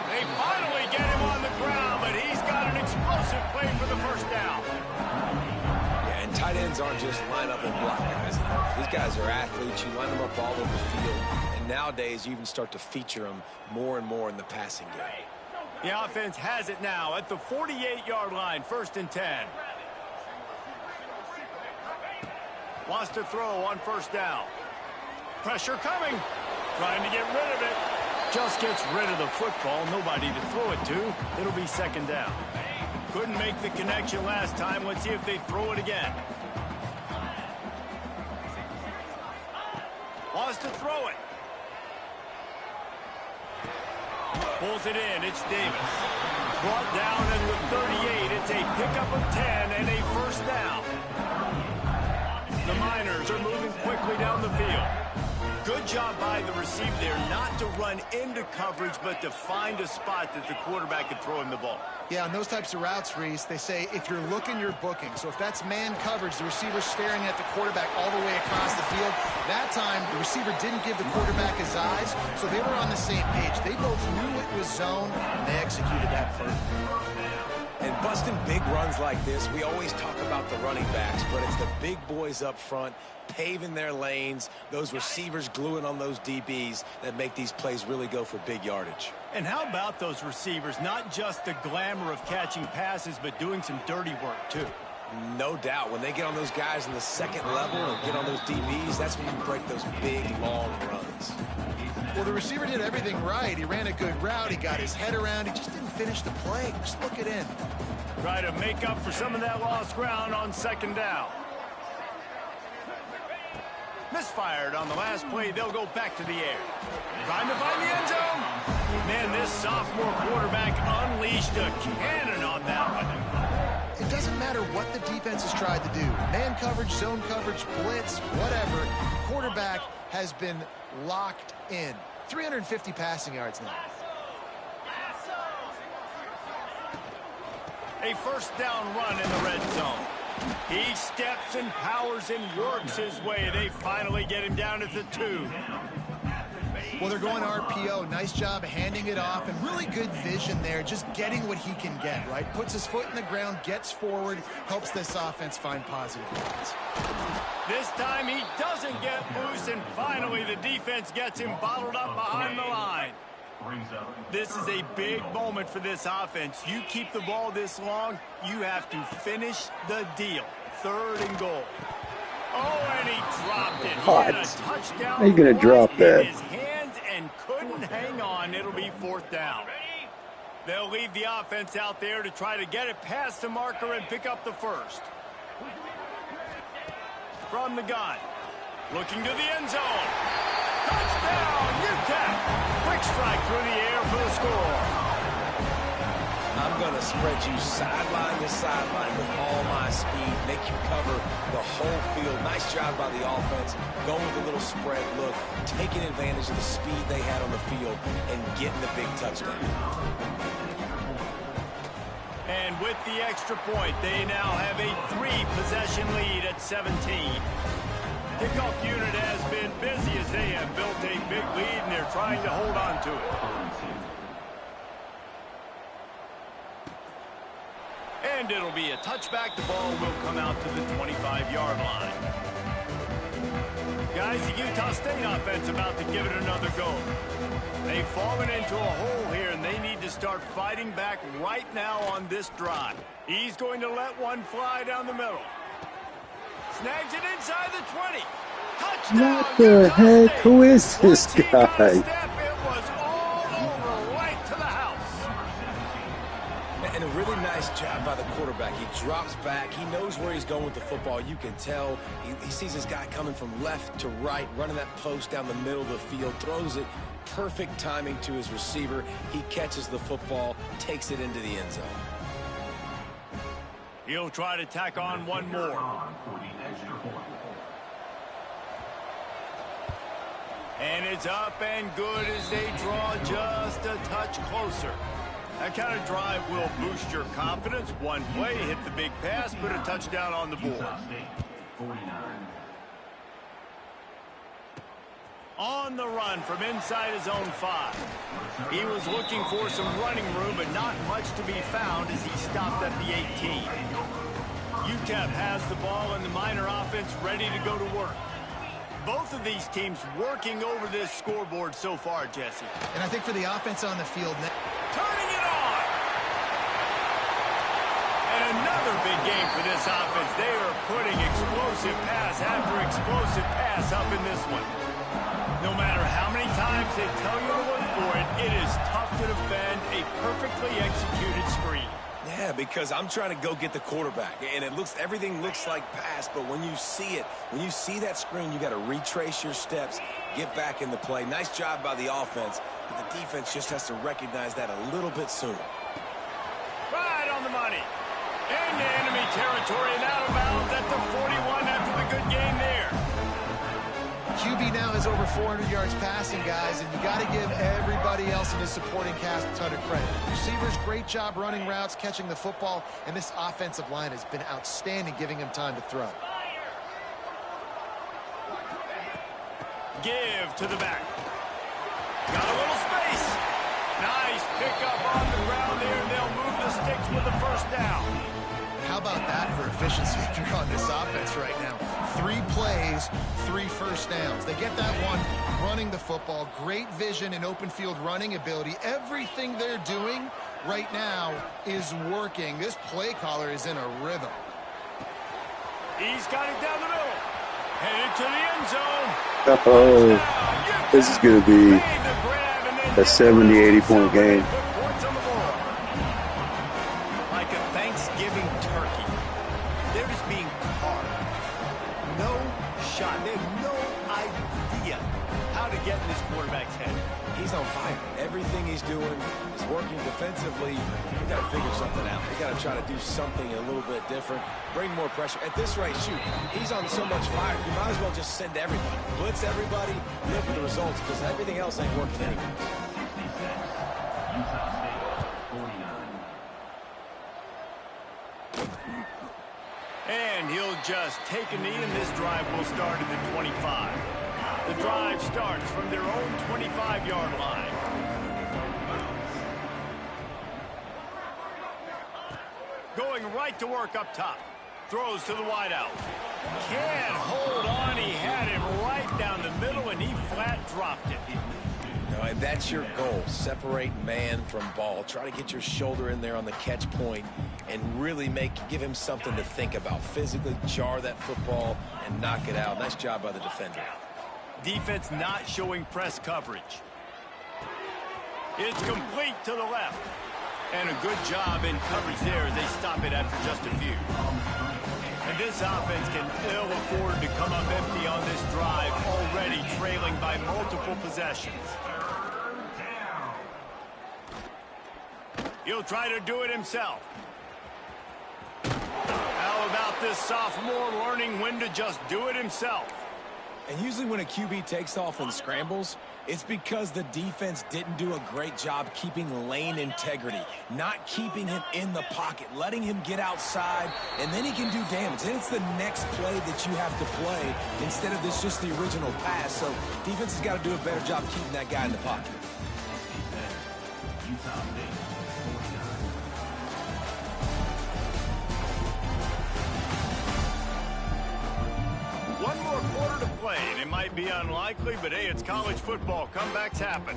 They finally get him on the ground, but he's got an explosive play for the 1st down. Yeah, and tight ends aren't just line up and block guys. These guys are athletes. You line them up all over the field. And nowadays, you even start to feature them more and more in the passing game. The offense has it now at the 48-yard line, 1st and 10. Wants to throw on 1st down. Pressure coming. Trying to get rid of it. Just gets rid of the football. Nobody to throw it to. It'll be 2nd down. Couldn't make the connection last time. Let's see if they throw it again. Wants to throw it. Pulls it in. It's Davis. Brought down at the 38. It's a pickup of 10 and a 1st down. The Miners are moving quickly down the field. Good job by the receiver there not to run into coverage, but to find a spot that the quarterback could throw him the ball. Yeah, on those types of routes, Reese, they say if you're looking, you're booking. So if that's man coverage, the receiver's staring at the quarterback all the way across the field. That time, the receiver didn't give the quarterback his eyes, so they were on the same page. They both knew it was zone, and they executed that perfectly. And busting big runs like this, we always talk about the running backs, but it's the big boys up front paving their lanes, those receivers gluing on those DBs that make these plays really go for big yardage. And how about those receivers? Not just the glamour of catching passes, but doing some dirty work, too. No doubt. When they get on those guys in the 2nd level and get on those DBs, that's when you break those big, long runs. Well, the receiver did everything right. He ran a good route. He got his head around. He just didn't finish the play. Just look it in. Try to make up for some of that lost ground on 2nd down. Misfired on the last play. They'll go back to the air. Trying to find the end zone. Man, this sophomore quarterback unleashed a cannon on that one. It doesn't matter what the defense has tried to do. Man coverage, zone coverage, blitz, whatever. Quarterback has been locked in. 350 passing yards now. A 1st down run in the red zone. He steps and powers and works his way. They finally get him down at the 2. Well, they're going RPO. Nice job handing it off, and really good vision there, just getting what he can get, right? Puts his foot in the ground, gets forward, helps this offense find positive yards. This time he doesn't get loose, and finally the defense gets him bottled up behind the line. This is a big moment for this offense. You keep the ball this long, you have to finish the deal. 3rd and goal. Oh, and he dropped it. He had a touchdown. How are you going to drop that? In his hands and couldn't hang on. It'll be 4th down. They'll leave the offense out there to try to get it past the marker and pick up the 1st. From the gun. Looking to the end zone. Touchdown, Utep. Quick strike through the air for the score. I'm going to spread you sideline to sideline with all my speed, make you cover the whole field. Nice job by the offense, going with a little spread look, taking advantage of the speed they had on the field, and getting the big touchdown. And with the extra point, they now have a 3-possession lead at 17. Kickoff unit has been busy as they have built a big lead, and they're trying to hold on to it. And it'll be a touchback. The ball will come out to the 25-yard line. Guys, the Utah State offense about to give it another go. They've fallen into a hole here, and they need to start fighting back right now on this drive. He's going to let one fly down the middle. Snags it inside the 20. Touchdown! What the heck? Who is this guy? It was all over, right to the house. And a really nice job by the quarterback. He drops back. He knows where he's going with the football. You can tell. He sees this guy coming from left to right, running that post down the middle of the field, throws it. Perfect timing to his receiver. He catches the football, takes it into the end zone. He'll try to tack on one more. And it's up and good as they draw just a touch closer. That kind of drive will boost your confidence. One play, hit the big pass, put a touchdown on the board. On the run from inside his own 5. He was looking for some running room, but not much to be found as he stopped at the 18. Utep has the ball and the Miner offense ready to go to work. Both of these teams working over this scoreboard so far, Jesse. And I think for the offense on the field now. Turning it on! And another big game for this offense. They are putting explosive pass after explosive pass up in this one. No matter how many times they tell you to look for it, it is tough to defend a perfectly executed screen. Yeah, because I'm trying to go get the quarterback, and everything looks like pass, but when you see it, when you see that screen, you got to retrace your steps, get back in the play. Nice job by the offense, but the defense just has to recognize that a little bit sooner. Right on the money. Into enemy territory and out of bounds at the 41 after the good game there. QB now has over 400 yards passing, guys, and you got to give everybody else in his supporting cast a ton of credit. Receivers, great job running routes, catching the football, and this offensive line has been outstanding, giving him time to throw. Give to the back. Got a little space. Nice pickup on the ground there, and they'll move the sticks with the 1st down. How about that for efficiency if you're on this offense right now? 3 plays, 3 first downs. They get that one running the football. Great vision and open field running ability. Everything they're doing right now is working. This play caller is in a rhythm. He's got it down the middle. Headed to the end zone. Oh, this is going to be a 70, 80-point game. Like a Thanksgiving turkey. They're just being carved. No shot. They have no idea how to get in this quarterback's head. He's on fire. Everything he's doing is working defensively. We got to figure something out. We got to try to do something a little bit different. Bring more pressure. At this rate, shoot, he's on so much fire. You might as well just send everybody. Blitz everybody, live with the results, because everything else ain't working anyway. And he'll just take a knee, and this drive will start at the 25. The drive starts from their own 25-yard line. Going right to work up top. Throws to the wideout. Can't hold on. He had him right down the middle, and he flat dropped it. No, and that's your goal. Separate man from ball. Try to get your shoulder in there on the catch point and really give him something to think about. Physically jar that football and knock it out. Nice job by the defender. Defense not showing press coverage. It's complete to the left. And a good job in coverage there as they stop it after just a few. And this offense can ill afford to come up empty on this drive, already trailing by multiple possessions. He'll try to do it himself. How about this sophomore learning when to just do it himself? And usually when a QB takes off and scrambles, it's because the defense didn't do a great job keeping lane integrity, not keeping him in the pocket, letting him get outside, and then he can do damage. Then it's the next play that you have to play instead of this just the original pass. So defense has got to do a better job keeping that guy in the pocket. One more quarter to play, and it might be unlikely, but hey, it's college football. Comebacks happen.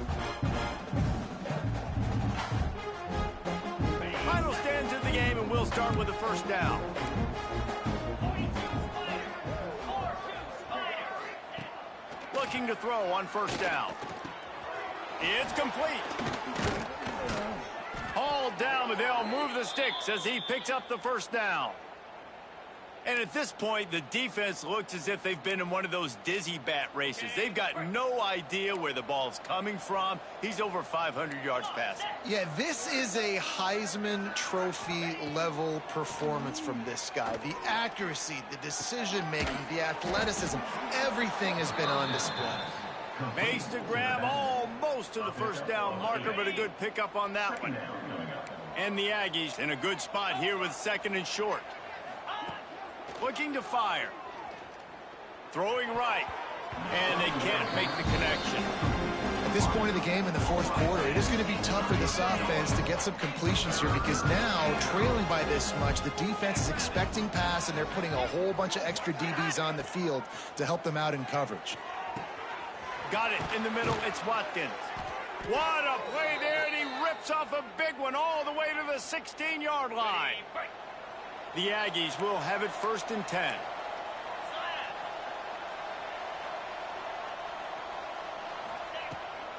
Final stands of the game, and we'll start with the first down. Looking to throw on first down. It's complete. Hauled down, but they'll move the sticks as he picks up the first down. And at this point, the defense looks as if they've been in one of those dizzy bat races. They've got no idea where the ball's coming from. He's over 500 yards passing. Yeah, this is a Heisman Trophy level performance from this guy. The accuracy, the decision-making, the athleticism, everything has been on display. Makes the grab almost to the first down marker, but a good pickup on that one. And the Aggies in a good spot here with second and short. Looking to fire. Throwing right. And they can't make the connection. At this point of the game in the fourth quarter, it is going to be tough for this offense to get some completions here because now, trailing by this much, the defense is expecting pass, and they're putting a whole bunch of extra DBs on the field to help them out in coverage. Got it in the middle. It's Watkins. What a play there, and he rips off a big one all the way to the 16-yard line. The Aggies will have it first and 10.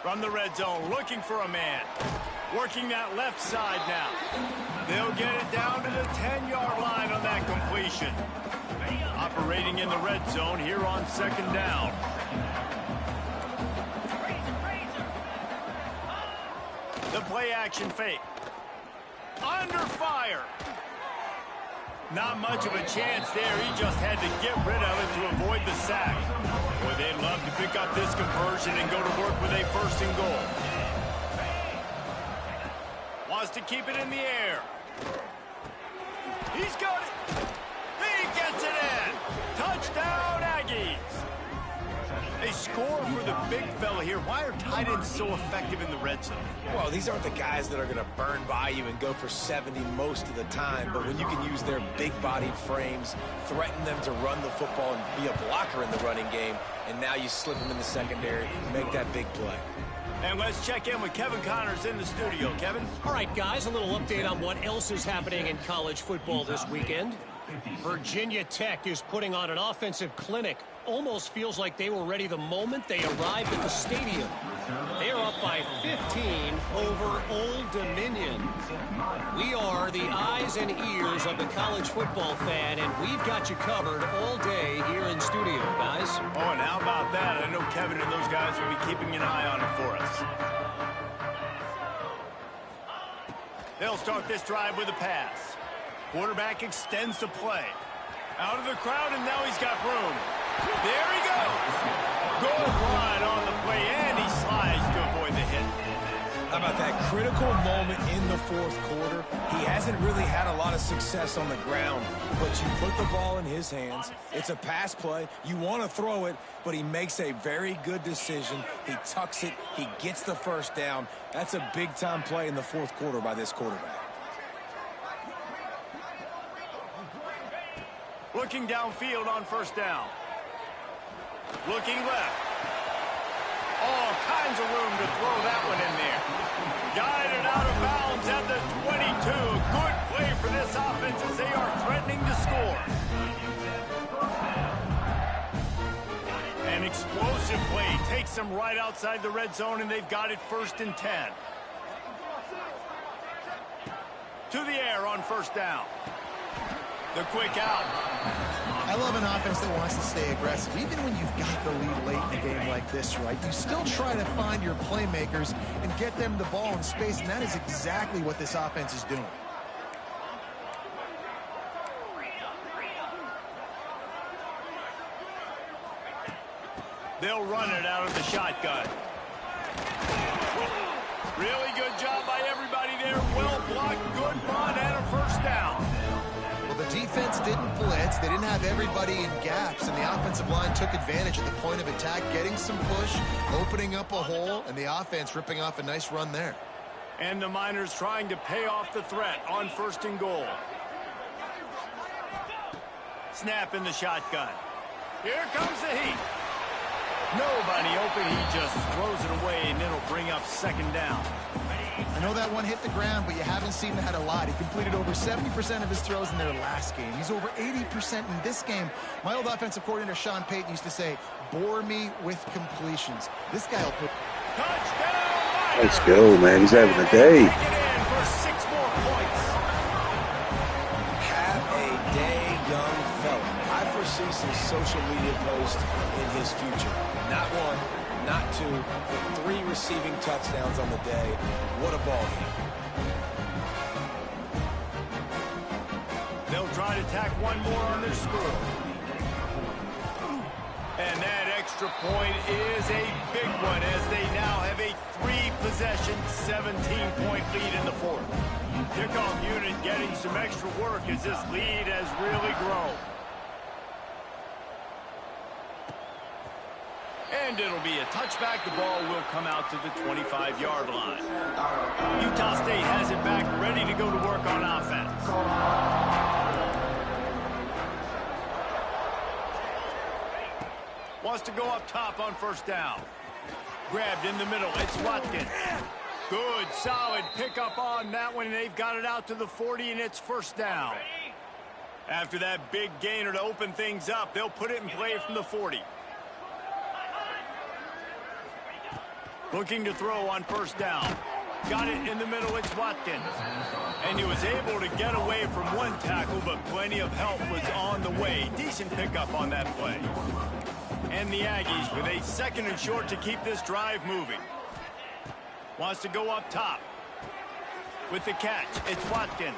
From the red zone, looking for a man. Working that left side now. They'll get it down to the 10-yard line on that completion. Operating in the red zone here on second down. The play action fake. Under fire. Not much of a chance there. He just had to get rid of it to avoid the sack. Boy, they'd love to pick up this conversion and go to work with a first and goal. Wants to keep it in the air. He's got it. He gets it in. Touchdown, Aggies. They score for the big fella here. Why are tight ends so effective in the red zone? Well, these aren't the guys that are going to burn by you and go for 70 most of the time, but when you can use their big-bodied frames, threaten them to run the football and be a blocker in the running game, and now you slip them in the secondary, make that big play. And let's check in with Kevin Connors in the studio. Kevin? All right, guys, a little update on what else is happening in college football this weekend. Virginia Tech is putting on an offensive clinic. Almost feels like they were ready the moment they arrived at the stadium. They are up by 15 over Old Dominion. We are the eyes and ears of the college football fan, and we've got you covered all day here in studio, guys. Oh, and how about that? I know Kevin and those guys will be keeping an eye on it for us. They'll start this drive with a pass. Quarterback extends the play. Out of the crowd, and now he's got room. There he goes. Goes wide on the play, and he slides to avoid the hit. How about that critical moment in the fourth quarter? He hasn't really had a lot of success on the ground, but you put the ball in his hands. It's a pass play. You want to throw it, but he makes a very good decision. He tucks it. He gets the first down. That's a big-time play in the fourth quarter by this quarterback. Looking downfield on first down. Looking left. All kinds of room to throw that one in there. Guided out of bounds at the 22. Good play for this offense as they are threatening to score. An explosive play takes them right outside the red zone, and they've got it 1st and 10. To the air on first down. The quick out. I love an offense that wants to stay aggressive. Even when you've got the lead late in a game like this, right, you still try to find your playmakers and get them the ball in space, and that is exactly what this offense is doing. They'll run it out of the shotgun. Really good job by everybody there. Well blocked, good run, and a first down. Well, the defense didn't blitz. They didn't have everybody in gaps, and the offensive line took advantage of the point of attack, getting some push, opening up a hole, and the offense ripping off a nice run there. And the Miners trying to pay off the threat on 1st and goal. Snap in the shotgun. Here comes the heat. Nobody open. He just throws it away, and it'll bring up 2nd down. I know that one hit the ground, but you haven't seen that a lot. He completed over 70% of his throws in their last game. He's over 80% in this game. My old offensive coordinator, Sean Payton, used to say, bore me with completions. This guy will put... Touchdown! Let's go, man. He's having a day. Take it in for 6 more points. Have a day, young fella. I foresee some social media posts in his future. Not one, not 2, but 3 receiving touchdowns on the day. What a ball game. They'll try to tack one more on their score. And that extra point is a big one as they now have a 3-possession, 17-point lead in the fourth. Kickoff unit getting some extra work as this lead has really grown. And it'll be a touchback. The ball will come out to the 25-yard line. Utah State has it back, ready to go to work on offense. Wants to go up top on first down. Grabbed in the middle. It's Watkins. Good, solid pickup on that one. They've got it out to the 40, and it's first down. After that big gainer to open things up, they'll put it in play from the 40. Looking to throw on first down. Got it in the middle, it's Watkins. And he was able to get away from one tackle, but plenty of help was on the way. Decent pickup on that play. And the Aggies with a 2nd and short to keep this drive moving. Wants to go up top. With the catch, it's Watkins.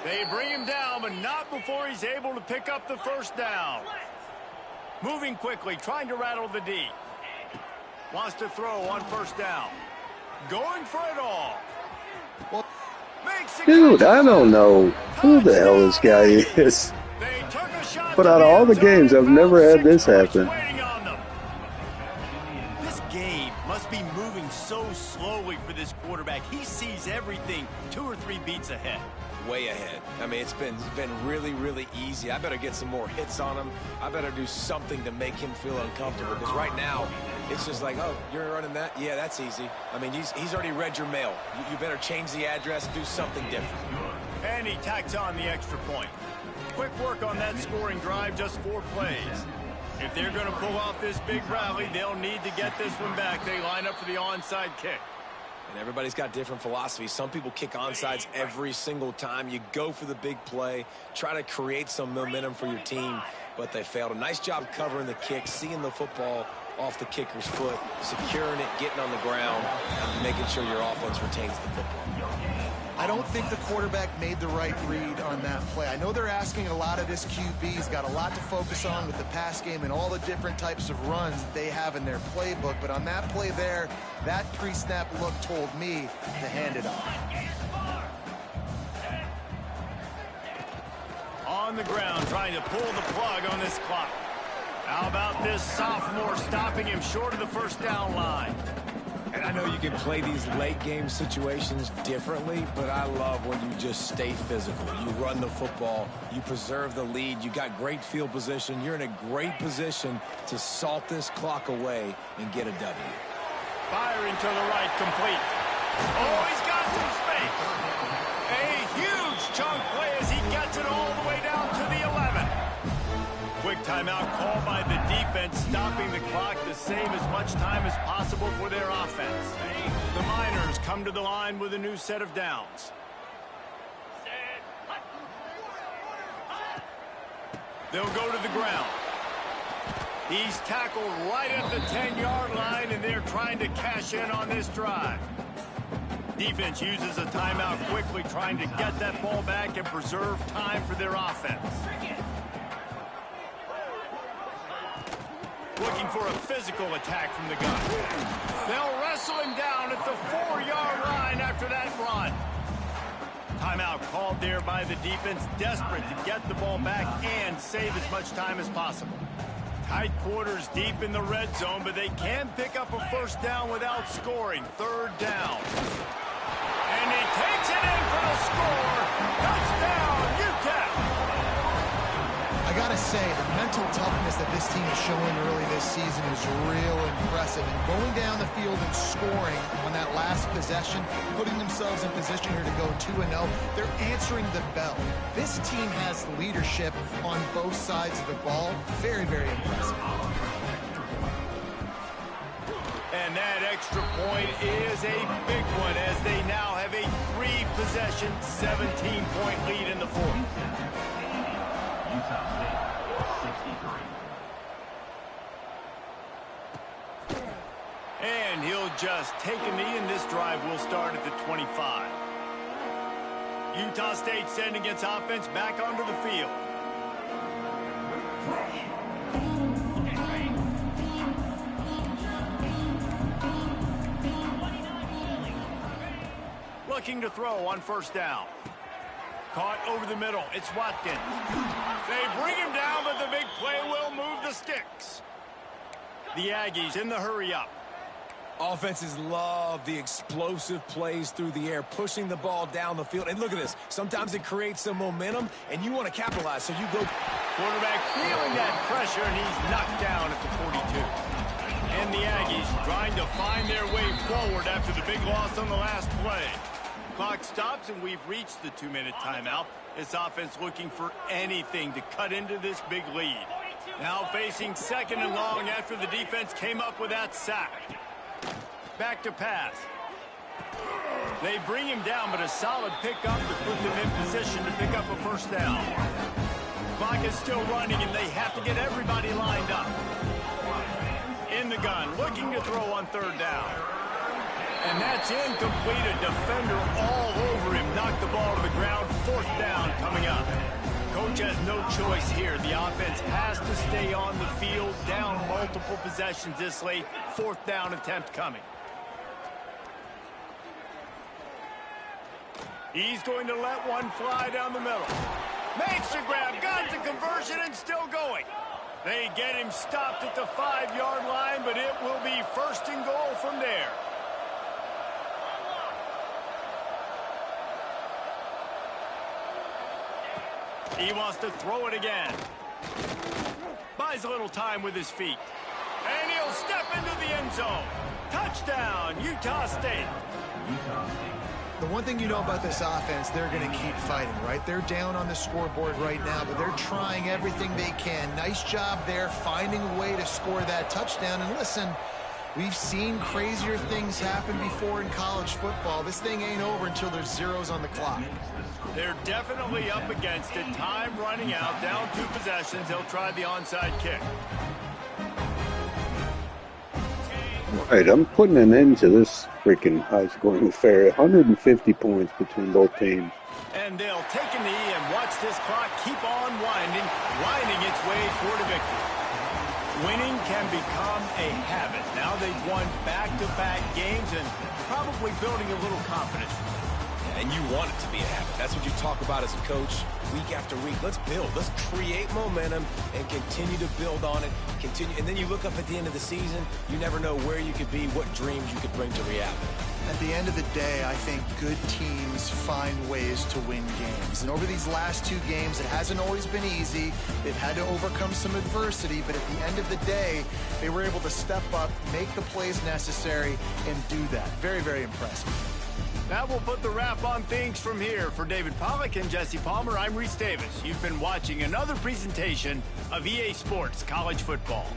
They bring him down, but not before he's able to pick up the first down. Moving quickly, trying to rattle the D. Wants to throw on first down. Going for it all. Well, Dude, I don't know who the hell this guy is. But out of all the games, I've never had this happen. This game must be moving so slowly for this quarterback. He sees everything 2 or 3 beats ahead. Way ahead. I mean, it's been really, really easy. I better get some more hits on him. I better do something to make him feel uncomfortable, because right now, it's just like, oh, you're running that? Yeah, that's easy. I mean, he's already read your mail. You better change the address, do something different. And he tacks on the extra point. Quick work on that scoring drive, just 4 plays. If they're going to pull off this big rally, they'll need to get this one back. They line up for the onside kick. And everybody's got different philosophies. Some people kick onside every single time. You go for the big play, try to create some momentum for your team, but they failed. A nice job covering the kick, seeing the football off the kicker's foot, securing it, getting on the ground, and making sure your offense retains the football. I I don't think the quarterback made the right read on that play. I know they're asking a lot of this QB. He's got a lot to focus on with the pass game and all the different types of runs that they have in their playbook. But on that play there, that pre-snap look told me to hand it off. On the ground, trying to pull the plug on this clock. How about this sophomore stopping him short of the first down line? And I know you can play these late game situations differently, but I love when you just stay physical. You run the football, you preserve the lead, you got great field position, you're in a great position to salt this clock away and get a W. Firing to the right, complete. Oh, he's got some space. A huge chunk play as he gets it all the way down to the 11. Quick timeout called by the defense, stopping the clock to save as much time as possible for their offense. The Miners come to the line with a new set of downs. They'll go to the ground. He's tackled right at the 10-yard line, and they're trying to cash in on this drive. Defense uses a timeout quickly, trying to get that ball back and preserve time for their offense. Looking for a physical attack from the gun. They'll wrestle him down at the 4-yard line after that run. Timeout called there by the defense, desperate to get the ball back and save as much time as possible. Tight quarters deep in the red zone, but they can pick up a first down without scoring. Third down. And he takes it in for the score. Touchdown, Utep. I gotta say, the mental toughness that this team is showing early this season is real impressive. And going down the field and scoring on that last possession, putting themselves in position here to go 2-0, they're answering the bell. This team has leadership on both sides of the ball. Very, very impressive. And that extra point is a big one as they now have a 3-possession, 17-point lead in the fourth. Utah State, 63. And he'll just take a knee, and this drive will start at the 25. Utah State sending its offense back onto the field. Looking to throw on first down. Caught over the middle. It's Watkins. They bring him down, but the big play will move the sticks. The Aggies in the hurry-up. Offenses love the explosive plays through the air, pushing the ball down the field. And look at this. Sometimes it creates some momentum, and you want to capitalize, so you go. Quarterback feeling that pressure, and he's knocked down at the 42. And the Aggies trying to find their way forward after the big loss on the last play. Clock stops, and we've reached the 2-minute timeout. This offense looking for anything to cut into this big lead. Now facing second and long after the defense came up with that sack. Back to pass. They bring him down, but a solid pickup to put them in position to pick up a first down. Clock is still running, and they have to get everybody lined up. In the gun, looking to throw on third down. And that's incomplete. A defender all over him. Knocked the ball to the ground. Fourth down coming up. Coach has no choice here. The offense has to stay on the field. Down multiple possessions this late. Fourth down attempt coming. He's going to let one fly down the middle. Makes the grab. Got the conversion and still going. They get him stopped at the 5-yard line, but it will be first and goal from there. He wants to throw it again. Buys a little time with his feet. And he'll step into the end zone. Touchdown, Utah State. The one thing you know about this offense, they're going to keep fighting, right? They're down on the scoreboard right now, but they're trying everything they can. Nice job there, finding a way to score that touchdown. And listen, we've seen crazier things happen before in college football. This thing ain't over until there's zeros on the clock. They're definitely up against it. Time running out, down 2 possessions. They'll try the onside kick. Right, I'm putting an end to this freaking high-scoring affair. 150 points between both teams. And they'll take a knee and watch this clock keep on winding its way toward a victory. Winning can become a habit. Now they've won back-to-back games and probably building a little confidence. And you want it to be a habit. That's what you talk about as a coach week after week. Let's build. Let's create momentum and continue to build on it. And then you look up at the end of the season, you never know where you could be, what dreams you could bring to reality. At the end of the day, I think good teams find ways to win games. And over these last two games, it hasn't always been easy. They've had to overcome some adversity, but at the end of the day, they were able to step up, make the plays necessary, and do that. Very, very impressive. That will put the wrap on things from here. For David Pollack and Jesse Palmer, I'm Reese Davis. You've been watching another presentation of EA Sports College Football.